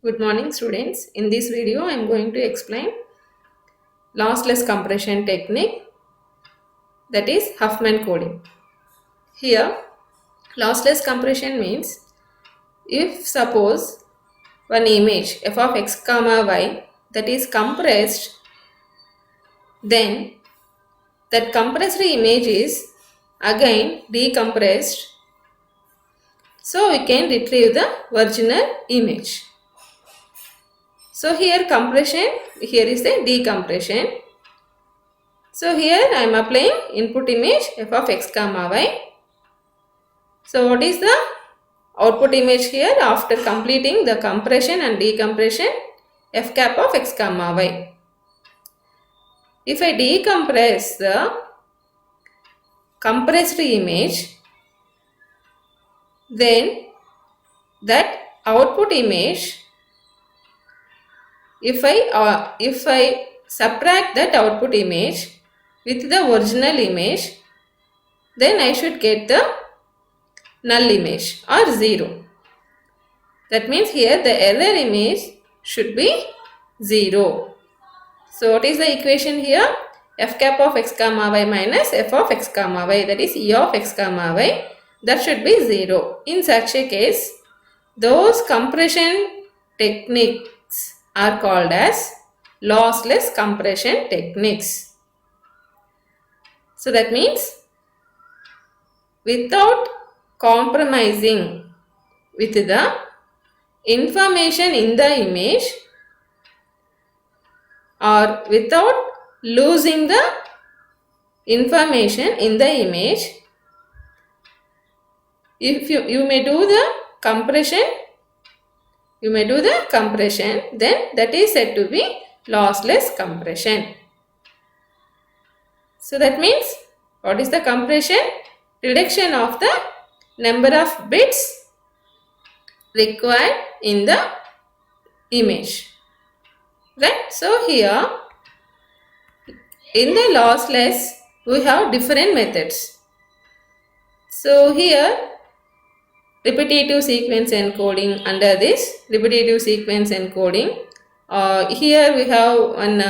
Good morning students. In this video I am going to explain lossless compression technique, that is Huffman coding. Here lossless compression means if suppose one image f of x comma y that is compressed, then that compressed image is again decompressed, so we can retrieve the original image. So here compression, here is the decompression. So here I am applying input image f of x comma y. So what is the output image here after completing the compression and decompression? F cap of x comma y. If I decompress the compressed image, then that output image, if I subtract that output image with the original image, then I should get the null image or 0. That means here the error image should be 0. So what is the equation here? F cap of x comma y minus f of x comma y, that is e of x comma y, that should be 0. In such a case, those compression techniques are called as lossless compression techniques. So that means without compromising with the information in the image or without losing the information in the image, if you may do the compression, then that is said to be lossless compression. So that means what is the compression? Reduction of the number of bits required in the image, right? So here in the lossless we have different methods. So here repetitive sequence encoding, under this repetitive sequence encoding, here we have one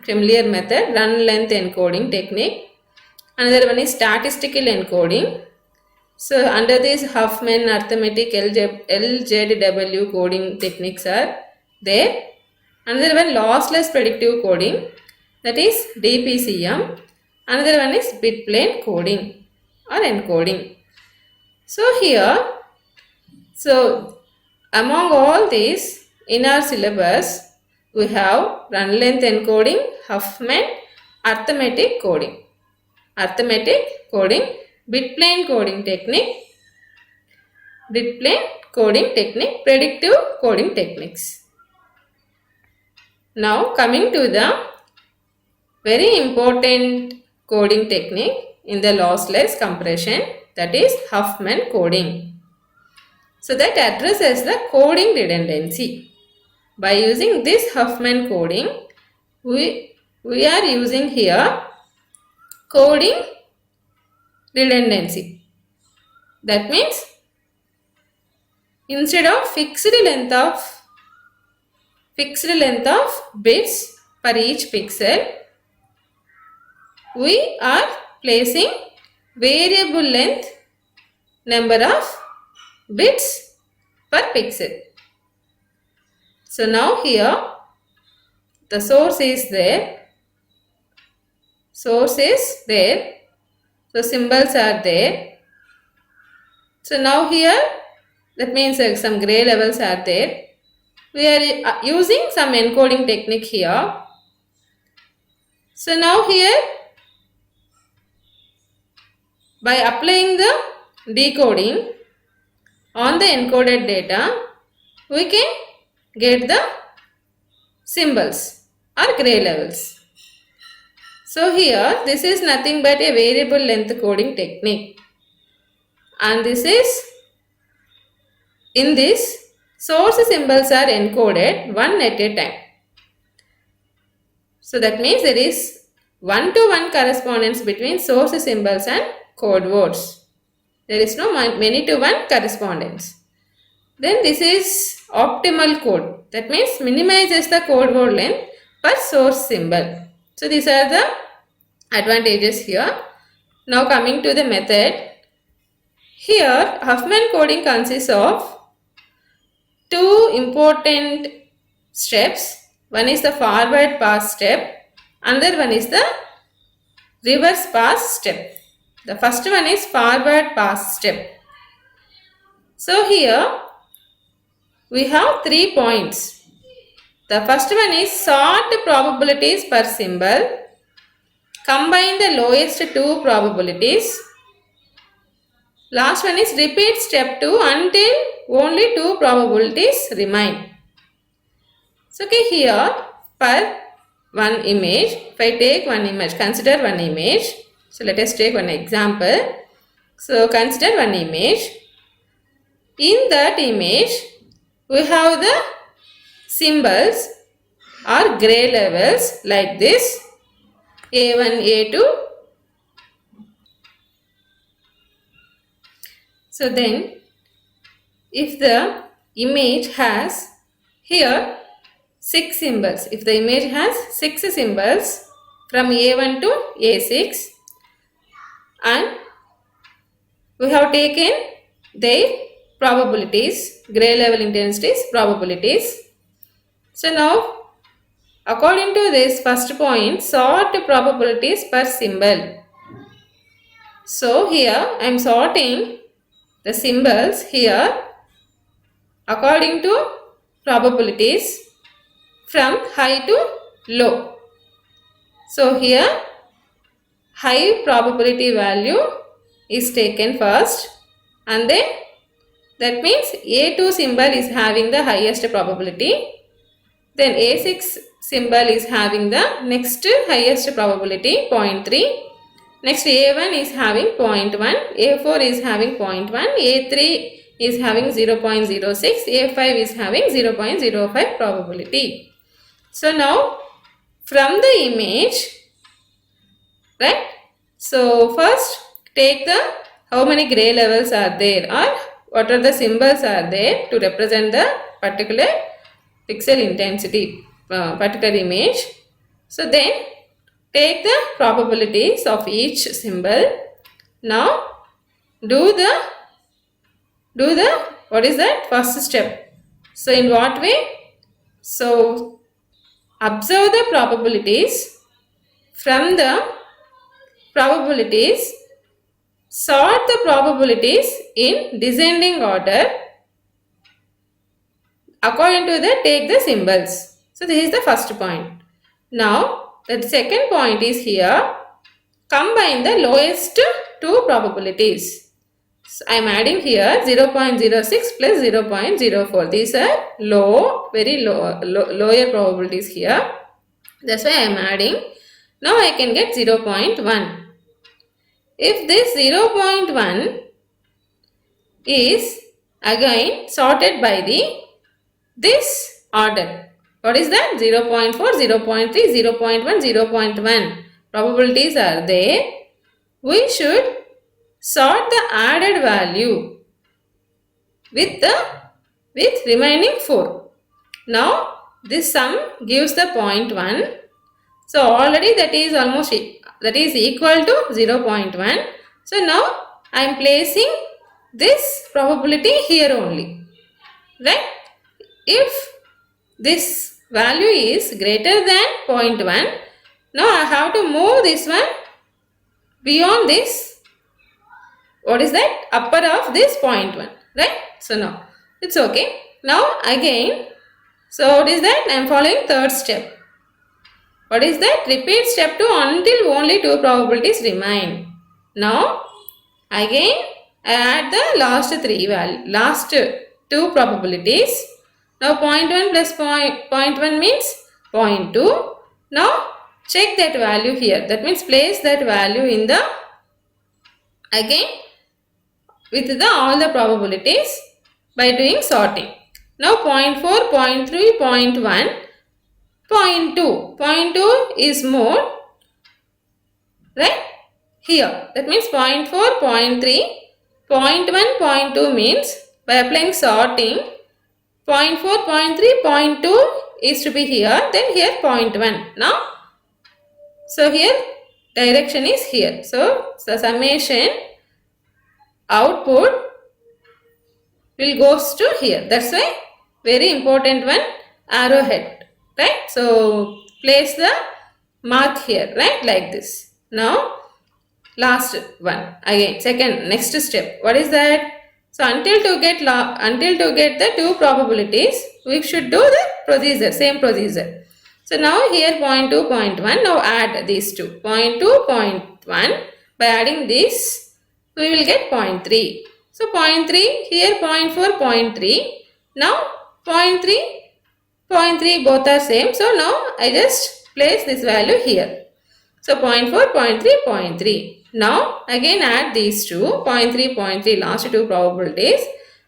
familiar method, run length encoding technique. Another one is statistical encoding. So under this Huffman arithmetic LZW coding techniques are there. Another one lossless predictive coding, that is DPCM. Another one is bit plane coding or encoding. So here, so among all these in our syllabus we have run length encoding, Huffman, arithmetic coding, bit plane coding technique, predictive coding techniques. Now coming to the very important coding technique in the lossless compression, that is Huffman coding. So that addresses the coding redundancy. By using this Huffman coding, we are using here coding redundancy. That means instead of fixed length of bits per each pixel, we are placing variable length number of bits per pixel. So now here the source is there, so symbols are there. So now here, that means some gray levels are there. We are using some encoding technique here. So now here, by applying the decoding on the encoded data, we can get the symbols or gray levels. So here this is nothing but a variable length coding technique, and this is, in this, source symbols are encoded one at a time. So that means there is one-to-one correspondence between source symbols and code words. There is no many-to-one correspondence. Then this is optimal code. That means minimizes the code word length per source symbol. So these are the advantages here. Now coming to the method. Here Huffman coding consists of two important steps. One is the forward pass step, another one is the reverse pass step. The first one is forward pass step. So here we have 3 points. The first one is sort probabilities per symbol. Combine the lowest two probabilities. Last one is repeat step 2 until only two probabilities remain. So okay, here per one image, if I take one image, consider one image. So let us take one example. So consider one image. In that image, we have the symbols or gray levels like this, A1, A2. So then, if the image has here 6 symbols, if the image has 6 symbols from A1 to A6, and we have taken their probabilities, gray level intensities, probabilities. So now, according to this first point, sort probabilities per symbol. So here I am sorting the symbols here according to probabilities from high to low. So here high probability value is taken first, and then that means A2 symbol is having the highest probability. Then A6 symbol is having the next highest probability 0.3. Next A1 is having 0.1, A4 is having 0.1, A3 is having 0.06, A5 is having 0.05 probability. So now from the image, right? So first take the how many gray levels are there or what are the symbols are there to represent the particular pixel intensity, particular image. So then take the probabilities of each symbol. Now do the what is that first step. So in what way? So observe the probabilities. From the probabilities, sort the probabilities in descending order. According to that, take the symbols. So this is the first point. Now the second point is here, combine the lowest two probabilities. So I am adding here 0.06 plus 0.04. These are low, very low, lower probabilities here. That's why I am adding. Now I can get 0.1. If this 0.1 is again sorted by this order. What is that? 0.4, 0.3, 0.1, 0.1 probabilities are there. We should sort the added value with remaining 4. Now this sum gives the 0.1. So already that is equal to 0.1. So now I am placing this probability here only, right? If this value is greater than 0.1, now I have to move this one beyond this, what is that, upper of this 0.1, right? So now it's okay. Now again, so what is that? I am following third step. What is that? Repeat step 2 until only two probabilities remain. Now again I add the last two probabilities. Now 0.1 plus 0.1 means 0.2. Now check that value here. That means place that value in the again with all the probabilities by doing sorting. Now 0.4, 0.3, 0.1, 0.2. 0.2 is more, right? Here. That means 0.4, 0.3, 0.1, 0.2 means By applying sorting, 0.4, 0.3, 0.2 is to be here, then here 0.1. Now, so here direction is here. So, the summation output will goes to here. That's why very important one, arrowhead, right? So, place the mark here, right, like this. Now, last one again, second next step, what is that? So until to get the two probabilities, we should do the procedure, same procedure. So now here 0.2, 0.1, now add these two, 0.2, 0.1. By adding this, we will get 0.3. So 0.3, here 0.4, 0.3. Now 0.3, 0.3 both are same. So now I just place this value here. So 0.4, 0.3, 0.3. Now again add these two, 0.3, 0.3, last two probabilities,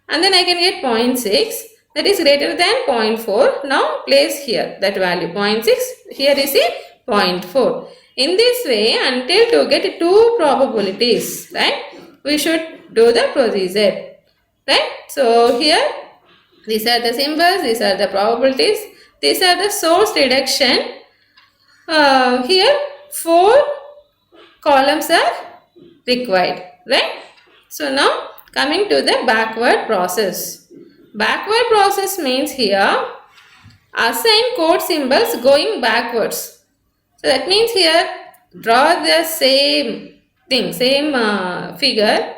and then I can get 0.6, that is greater than 0.4. Now place here that value 0.6, here is a 0.4. In this way, until to get two probabilities, right, we should do the procedure, right? So here these are the symbols, these are the probabilities, these are the source reduction. Here 4 columns are required, right? So now coming to the backward process. Backward process means here assign code symbols going backwards. So that means here draw the same thing, same figure.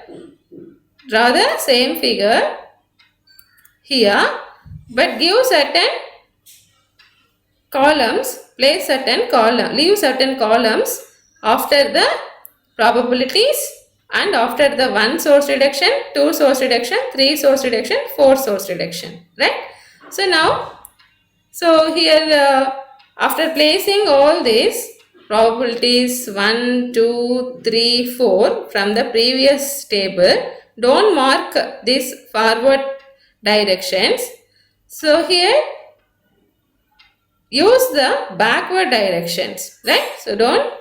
Draw the same figure here, but give certain columns, place certain column, leave certain columns after the probabilities and after the 1 source reduction, 2 source reduction, 3 source reduction, 4 source reduction, right? So now, so here after placing all these probabilities 1, 2, 3, 4 from the previous table, don't mark these forward directions. So here use the backward directions, right? So don't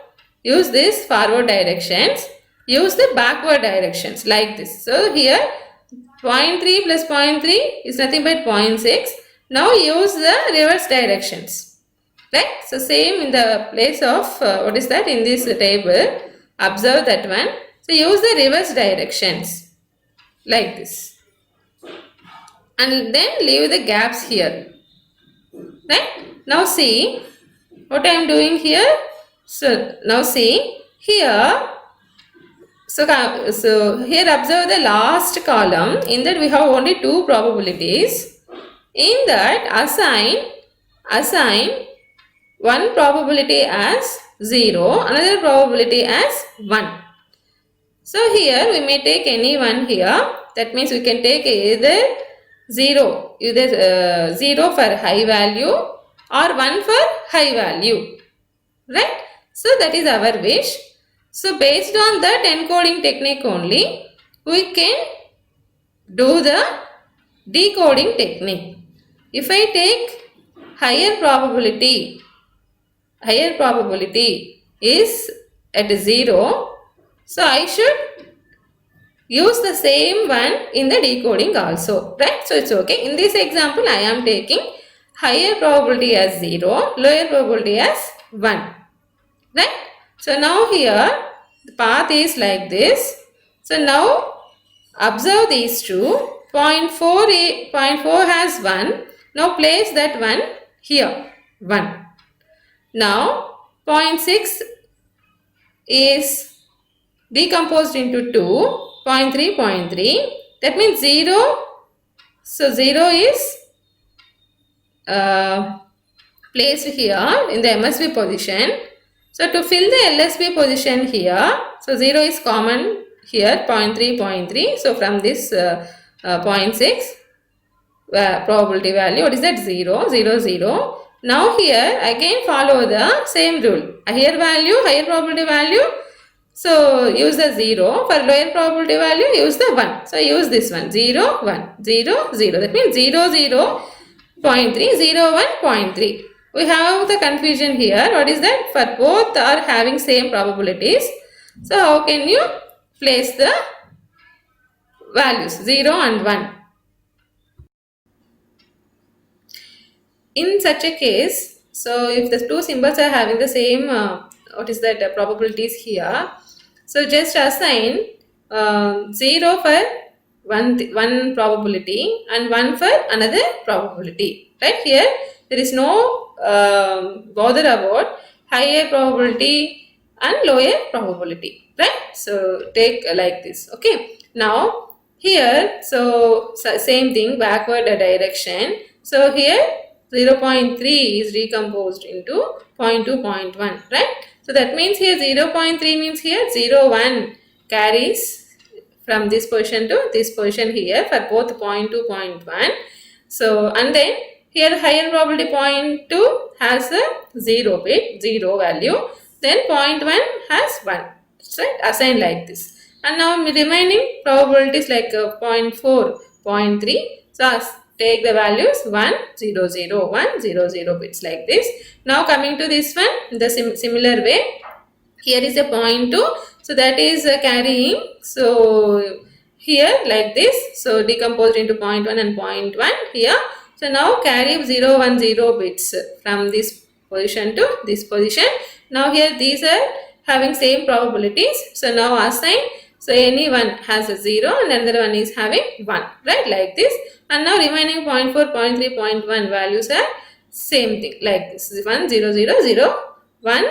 use these forward directions, use the backward directions like this. So here 0.3 plus 0.3 is nothing but 0.6. Now use the reverse directions, right? So same in the place of what is that in this table, observe that one. So use the reverse directions like this and then leave the gaps here, right? Now see what I am doing here. So now see here. So here observe the last column. In that we have only two probabilities. In that assign one probability as 0, another probability as 1. So here we may take any one here. That means we can take either 0 for high value or 1 for high value, right? So that is our wish. So based on that encoding technique only, we can do the decoding technique. If I take higher probability is at 0, so I should use the same one in the decoding also, right? So it's okay. In this example, I am taking higher probability as 0, lower probability as 1, right? So now here the path is like this. So now observe these two. 0.4 has 1. Now place that one here, 1. Now 0.6 is decomposed into 2, 0.3, 0.3. That means 0. So 0 is placed here in the MSB position. So to fill the LSB position here, so 0 is common here, 0.3, 0.3. So from this 0.6 probability value, what is that? 0, 0, 0. Now here again follow the same rule. Higher value, higher probability value. So use the 0. For lower probability value, use the 1. So use this one, 0, 1, 0, 0. That means 0, 0, 0.3, 0, 1, 0.3. We have the confusion here. What is that? For both are having same probabilities. So how can you place the values 0 and 1? in such a case, so if the two symbols are having the same, what is that, probabilities here, so just assign 0 for one probability and 1 for another probability. Right, here there is no bother about higher probability and lower probability. Right, so take like this. Okay, now here, so same thing, backward direction. So here 0.3 is decomposed into 0.2, 0.1, right? So that means here 0.3 means here 0.1 carries from this position to this position here for both 0.2, 0.1. So, and then here higher probability 0.2 has a 0 bit, 0 value. Then 0.1 has 1. Right? Assigned like this. And now remaining probabilities like 0.4, 0.3. So take the values 1, 0, 0, 1, 0, 0 bits like this. Now coming to this one, the similar way. Here is a 0.2. So that is carrying. So here like this. So decomposed into 0.1 and 0.1 here. So now carry 0, 1, 0 bits from this position to this position. Now here these are having same probabilities. So now assign. So any one has a 0 and another one is having 1. Right, like this. And now remaining 0.4, 0.3, 0.1 values are same thing like this. 1, 0, 0, 0, 1,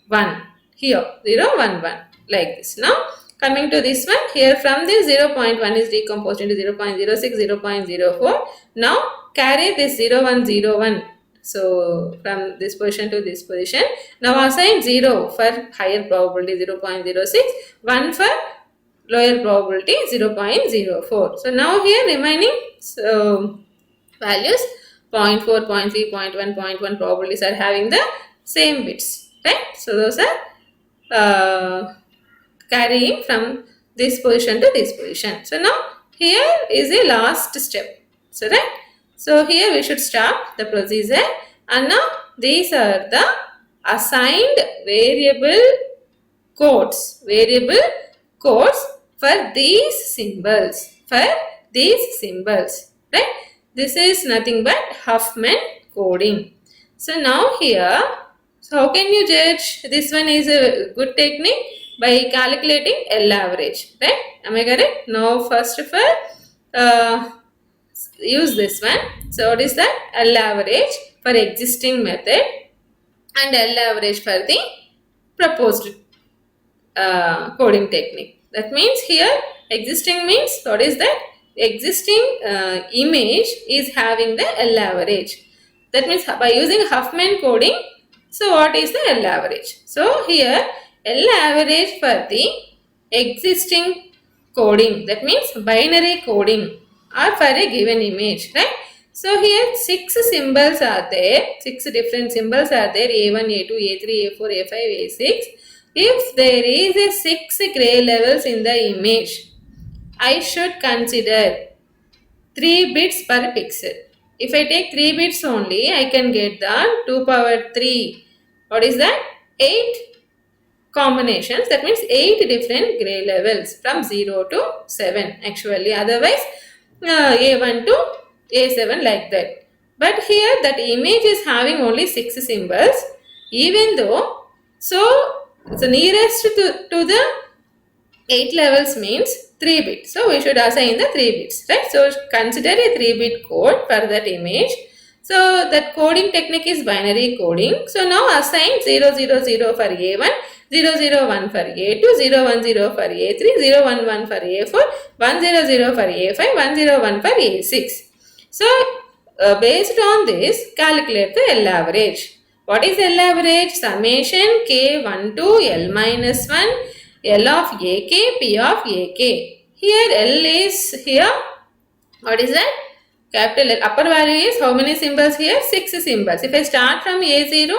1. Here 0, 1, 1 like this. Now coming to this one, here from this 0.1 is decomposed into 0.06, 0.04. Now carry this 0, 1, 0, 1. So from this position to this position. Now assign 0 for higher probability 0.06, 1 for lower probability 0.04. So now here remaining values 0.4, 0.3, 0.1, 0.1 probabilities are having the same bits. Right? So those are carrying from this position to this position. So now here is a last step. So right. So here we should stop the procedure, and now these are the assigned variable codes. Variable codes for these symbols. For these symbols. Right. This is nothing but Huffman coding. So now here, so how can you judge this one is a good technique? By calculating L average, right? Am I correct? Now first of all, use this one. So what is that? L average for existing method and L average for the proposed coding technique. That means here existing means what is that? Existing image is having the L average. That means by using Huffman coding, so what is the L average? So here L average for the existing coding, that means binary coding or for a given image, right? So here 6 symbols are there, 6 different symbols are there, A1, A2, A3, A4, A5, A6. If there is a 6 gray levels in the image, I should consider 3 bits per pixel. If I take 3 bits only, I can get the 2 power 3. What is that? 8 combinations. That means 8 different gray levels from 0 to 7 actually. Otherwise, A1 to A7 like that. But here that image is having only 6 symbols. Even though, so nearest to the 8 levels means 3 bits. So we should assign the 3 bits, right? So consider a 3-bit code for that image. So that coding technique is binary coding. So now assign 000 for A1, 001 for A2, 010 for A3, 011 for A4, 100 for A5, 101 for A6. So based on this, calculate the L average. What is L average? Summation K1 to L minus 1, L of AK, P of AK. Here L is here. What is that? Capital L. Upper value is how many symbols here? 6 symbols. If I start from A0,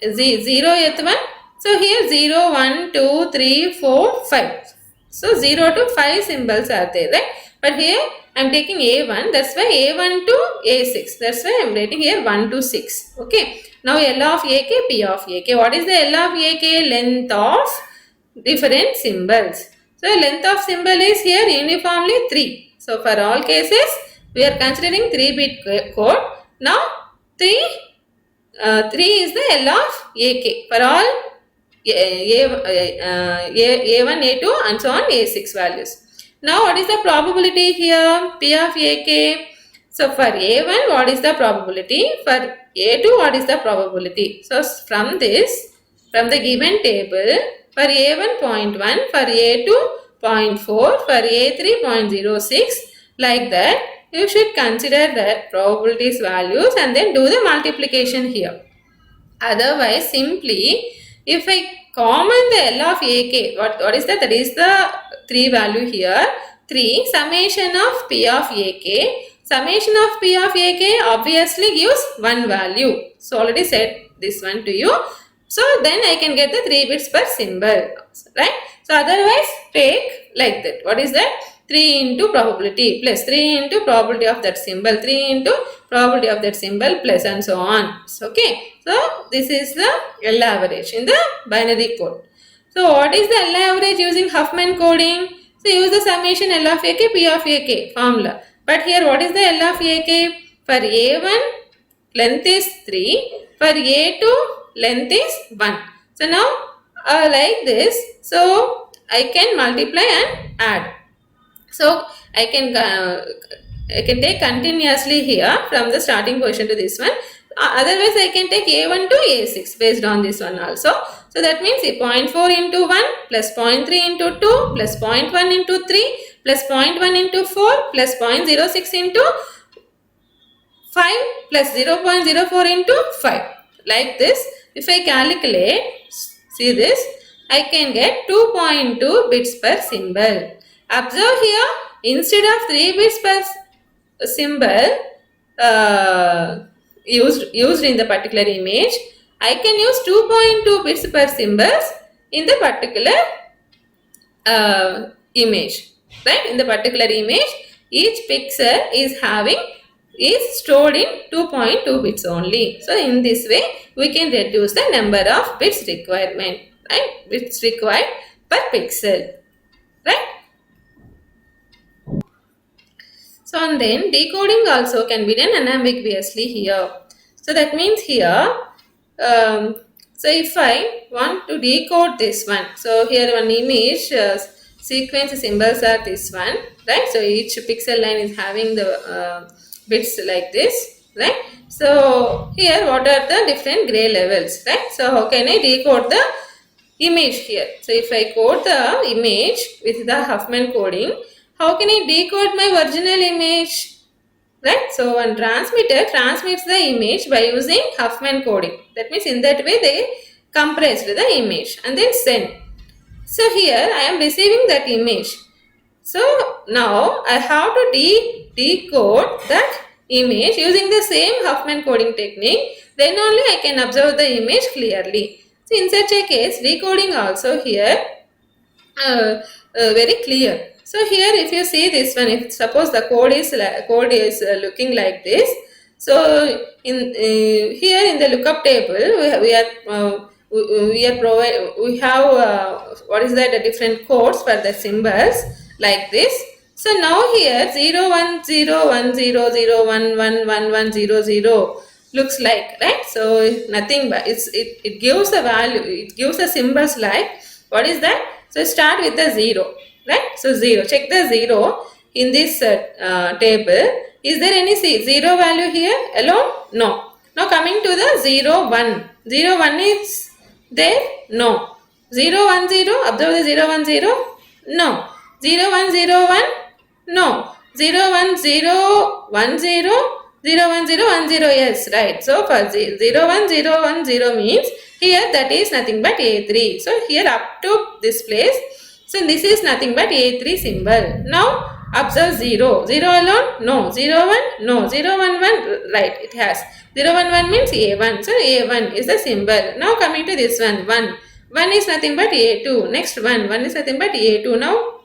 0th one. So here 0, 1, 2, 3, 4, 5. So 0 to 5 symbols are there, right? But here I am taking A1. That's why A1 to A6. That's why I am writing here 1 to 6. Okay. Now L of AK, P of AK. What is the L of AK? Length of different symbols. So length of symbol is here uniformly 3. So for all cases, we are considering 3-bit code. Now 3 is the L of AK for all A1, A2 and so on A6 values. Now what is the probability here? P of AK. So for A1 what is the probability? For A2 what is the probability? So from this, from the given table, for A1 0.1, for A2 0.4, for A3 0.06, like that you should consider the probabilities values and then do the multiplication here. Otherwise, simply if I common the L of AK, what is that? That is the 3 value here. 3 summation of P of AK. Summation of P of AK obviously gives 1 value. So already said this one to you. So then I can get the 3 bits per symbol. Right? So otherwise take like that. What is that? 3 into probability plus 3 into probability of that symbol, 3 into probability of that symbol plus and so on. Okay. So this is the L average in the binary code. So what is the L average using Huffman coding? So use the summation L of AK, P of AK formula. But here what is the L of AK? For A1 length is 3, for A2 length is 1. So now like this, so I can multiply and add. So I can take continuously here from the starting position to this one. Otherwise I can take A1 to A6 based on this one also. So that means 0.4 into 1 plus 0.3 into 2 plus 0.1 into 3 plus 0.1 into 4 plus 0.06 into 5 plus 0.04 into 5. Like this, if I calculate, see this, I can get 2.2 bits per symbol. Observe here, instead of 3 bits per symbol used in the particular image, I can use 2.2 bits per symbols in the particular image. Right? In the particular image, each pixel is stored in 2.2 bits only. So in this way, we can reduce the number of bits requirement. Right? Bits required per pixel. Right? So and then decoding also can be done unambiguously here. So that means here, so if I want to decode this one, so here one image sequence symbols are this one, right? So each pixel line is having the bits like this, right? So here what are the different gray levels, right? So how can I decode the image here? So if I code the image with the Huffman coding, how can I decode my original image? Right? So one transmitter transmits the image by using Huffman coding. That means in that way they compressed the image and then send. So here I am receiving that image. So now I have to decode that image using the same Huffman coding technique. Then only I can observe the image clearly. So in such a case, decoding also here very clear. So here if you see this one, if suppose the code is looking like this. So in here in the lookup table we have what is that, the different codes for the symbols like this. So now here 0 1 0 1 0 0 1 1 1 1 0 0 looks like, right? So nothing but it gives a value, it gives a symbols like, what is that? So start with the 0, right? So 0, check the 0 in this table. Is there any 0 value here alone? No. Now coming to the 0 1. 0 1 is there? No. 0 1 0, observe the 0 1 0? No. 0 1 0 1? No. 0 1 0 1 0? 0 1 0 1 0, yes, right. So for 0 1 0 1 0 means here that is nothing but A3. So here up to this place, so this is nothing but A3 symbol. Now observe 0. 0 alone? No. 0 1? No. 0 1 1? Right, it has. 0 1 1 means A1. So A1 is the symbol. Now coming to this one. 1. 1 is nothing but A2. Next 1. 1 is nothing but A2. Now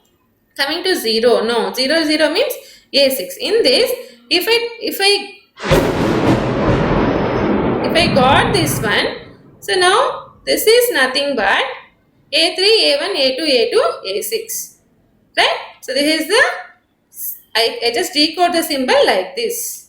coming to 0. No. 0 0 means A6. In this, if I got this one, so now this is nothing but A3, A1, A2, A2, A6. Right? So this is the, I just decode the symbol like this.